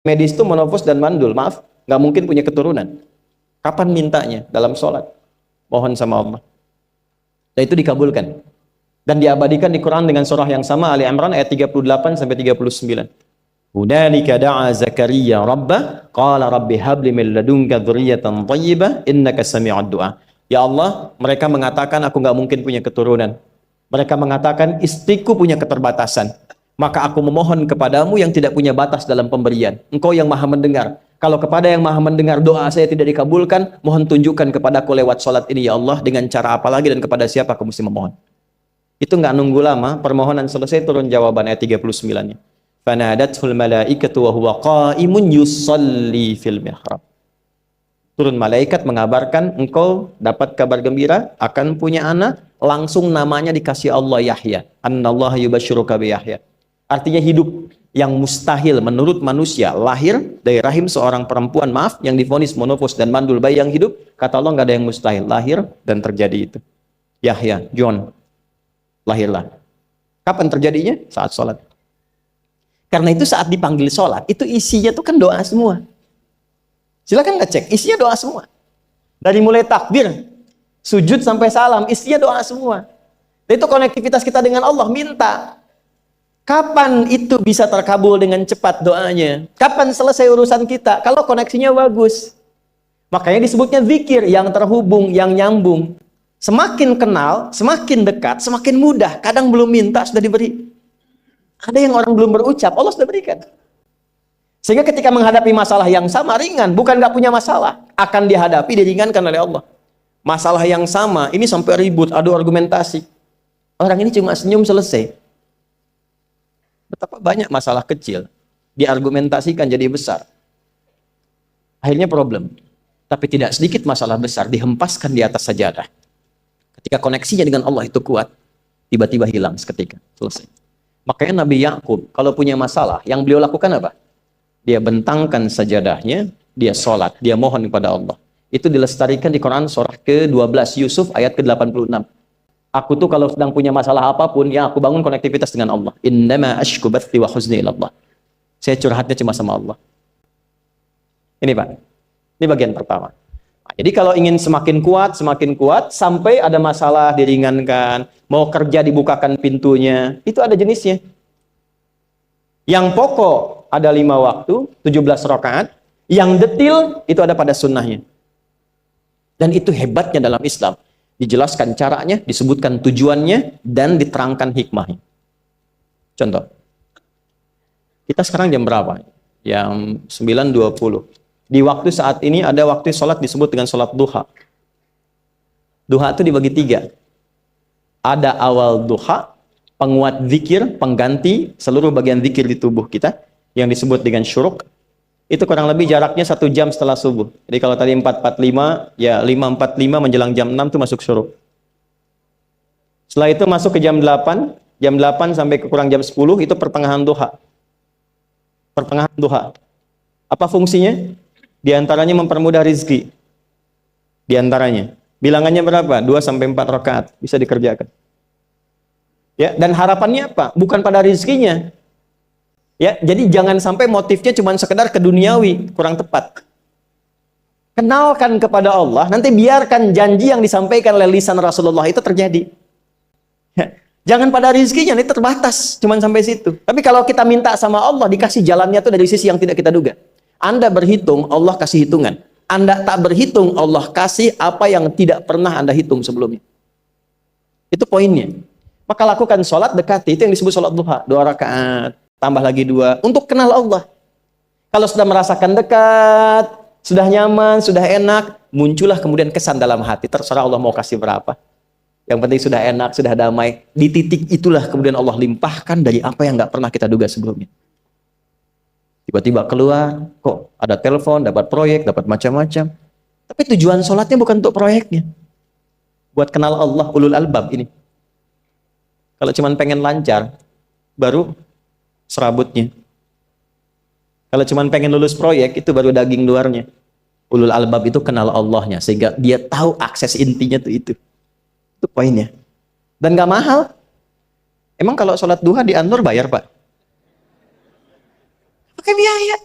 medis itu menopause dan mandul, maaf, nggak mungkin punya keturunan. Kapan mintanya? Dalam sholat. Mohon sama Allah. Dan itu dikabulkan. Dan diabadikan di Quran dengan surah yang sama, Ali Imran ayat 38 sampai 39. Hunalika da'a Zakaria rabbah qala rabbi habli min ladunka dzurriyyatan thayyibah innaka sami'ud du'a. Ya Allah, mereka mengatakan aku nggak mungkin punya keturunan. Mereka mengatakan istriku punya keterbatasan. Maka aku memohon kepadamu yang tidak punya batas dalam pemberian. Engkau yang maha mendengar. Kalau kepada yang maha mendengar doa saya tidak dikabulkan, mohon tunjukkan kepadaku lewat sholat ini ya Allah, dengan cara apa lagi dan kepada siapa aku mesti memohon. Itu nggak nunggu lama, permohonan selesai turun jawaban ayat 39-nya. Fanadathul malaikatu wa huwa qa'imun yusalli fil mihrab. Turun malaikat mengabarkan engkau dapat kabar gembira akan punya anak, langsung namanya dikasih Allah Yahya. Annallaha yubasyiruka bi Yahya. Artinya hidup yang mustahil menurut manusia, lahir dari rahim seorang perempuan, maaf, yang divonis monofos dan mandul, bayi yang hidup, kata Allah nggak ada yang mustahil, lahir dan terjadi itu. Yahya, John, lahirlah. Kapan terjadinya? Saat sholat. Karena itu saat dipanggil sholat, itu isinya tuh kan doa semua. Silakan ngecek, isinya doa semua. Dari mulai takbir, sujud sampai salam, isinya doa semua. Dan itu konektivitas kita dengan Allah, minta. Kapan itu bisa terkabul dengan cepat doanya? Kapan selesai urusan kita? Kalau koneksinya bagus. Makanya disebutnya zikir, yang terhubung, yang nyambung. Semakin kenal, semakin dekat, semakin mudah. Kadang belum minta, sudah diberi. Ada yang orang belum berucap, Allah sudah berikan. Sehingga ketika menghadapi masalah yang sama, ringan. Bukan nggak punya masalah. Akan dihadapi, diringankan oleh Allah. Masalah yang sama, ini sampai ribut, adu argumentasi. Orang ini cuma senyum, selesai. Betapa banyak masalah kecil diargumentasikan jadi besar. Akhirnya problem. Tapi tidak sedikit masalah besar dihempaskan di atas sajadah. Ketika koneksinya dengan Allah itu kuat, tiba-tiba hilang seketika. Selesai. Makanya Nabi Yakub kalau punya masalah, yang beliau lakukan apa? Dia bentangkan sajadahnya, dia sholat, dia mohon kepada Allah. Itu dilestarikan di Quran surah ke-12 Yusuf ayat ke-86. Aku tuh kalau sedang punya masalah apapun, ya aku bangun konektivitas dengan Allah. Innama ashku bathi wa huzni ilallah. Saya curhatnya cuma sama Allah. Ini Pak, ini bagian pertama. Nah, jadi kalau ingin semakin kuat, sampai ada masalah diringankan, mau kerja dibukakan pintunya, itu ada jenisnya. Yang pokok ada 5 waktu, 17 rakaat. Yang detil itu ada pada sunnahnya. Dan itu hebatnya dalam Islam. Dijelaskan caranya, disebutkan tujuannya, dan diterangkan hikmahnya. Contoh. Kita sekarang jam berapa? Jam 9.20. Di waktu saat ini ada waktu sholat disebut dengan sholat duha. Duha itu dibagi 3. Ada awal duha, penguat zikir, pengganti seluruh bagian zikir di tubuh kita, yang disebut dengan syuruk. Itu kurang lebih jaraknya 1 jam setelah subuh. Jadi kalau tadi 4.45, ya 5.45 menjelang jam 6 itu masuk syuruk. Setelah itu masuk ke jam 8 sampai ke kurang jam 10 itu pertengahan duha. Pertengahan duha. Apa fungsinya? Di antaranya mempermudah rizki. Di antaranya. Bilangannya berapa? 2 sampai 4 rakaat bisa dikerjakan. Ya, dan harapannya apa? Bukan pada rizkinya. Ya, jadi jangan sampai motifnya cuma sekedar keduniawi, kurang tepat. Kenalkan kepada Allah, nanti biarkan janji yang disampaikan oleh lisan Rasulullah itu terjadi. Ya, jangan pada rizkinya, ini terbatas, cuma sampai situ. Tapi kalau kita minta sama Allah, dikasih jalannya itu dari sisi yang tidak kita duga. Anda berhitung, Allah kasih hitungan. Anda tak berhitung, Allah kasih apa yang tidak pernah Anda hitung sebelumnya. Itu poinnya. Maka lakukan sholat dekati, itu yang disebut sholat duha, 2 rakaat. Tambah lagi 2, untuk kenal Allah. Kalau sudah merasakan dekat, sudah nyaman, sudah enak, muncullah kemudian kesan dalam hati. Terserah Allah mau kasih berapa. Yang penting sudah enak, sudah damai. Di titik itulah kemudian Allah limpahkan dari apa yang nggak pernah kita duga sebelumnya. Tiba-tiba keluar, kok ada telepon, dapat proyek, dapat macam-macam. Tapi tujuan sholatnya bukan untuk proyeknya. Buat kenal Allah, ulul albab ini. Kalau cuma pengen lancar, baru serabutnya. Kalau cuma pengen lulus proyek, itu baru daging luarnya. Ulul albab itu kenal Allahnya, sehingga dia tahu akses intinya tuh itu. Itu poinnya. Dan gak mahal. Emang kalau sholat duha di Anur bayar Pak? Pakai biaya.